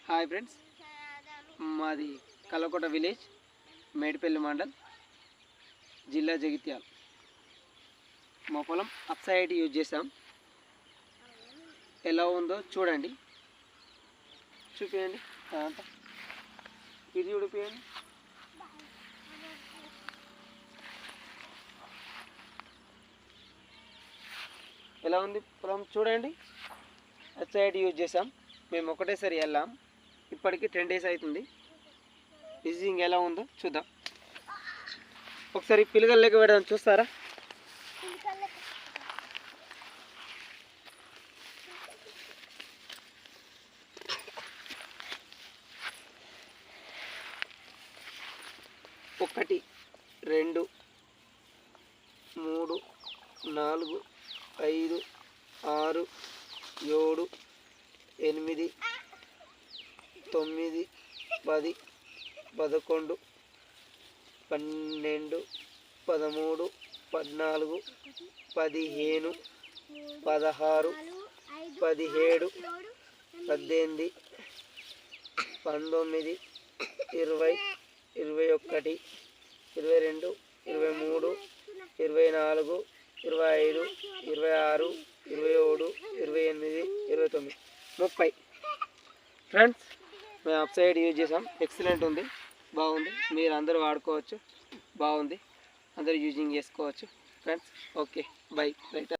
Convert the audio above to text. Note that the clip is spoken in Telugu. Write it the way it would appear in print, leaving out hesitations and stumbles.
హాయ్ ఫ్రెండ్స్, మాది కల్లకోట విలేజ్, మేడిపల్లి మండల్, జిల్లా జగిత్యాల. మా పొలం అప్సైడ్ యూజ్ చేసాం. ఎలా ఉందో చూడండి, చూపించండి. అదంతా ఇది చూడిపోయండి. ఎలా ఉంది పొలం చూడండి. అప్సైడ్ యూజ్ చేసాం. మేము ఒకటేసారి వెళ్ళాం. ఇప్పటికి 10 days అవుతుంది. విజిటింగ్ ఎలా ఉందో చూద్దాం. ఒకసారి పిల్లగలు లెక్క పెడదాం, చూస్తారా? ఒకటి, 2, 3, 4, 5, 6, 7, 8, 9, 10, 11, 12, 13, 14, 15, 16, 17, 18, 19, 20, 21, 22, 23, 24, 25, 26, 27, 28, 29, 30. ఫ్రెండ్స్, మేము అప్సైడ్ యూజ్ చేసాం. ఎక్సలెంట్ ఉంది, బాగుంది. మీరు అందరూ వాడుకోవచ్చు, బాగుంది. అందరూ యూజింగ్ చేసుకోవచ్చు ఫ్రెండ్స్. Okay, by. రైట్.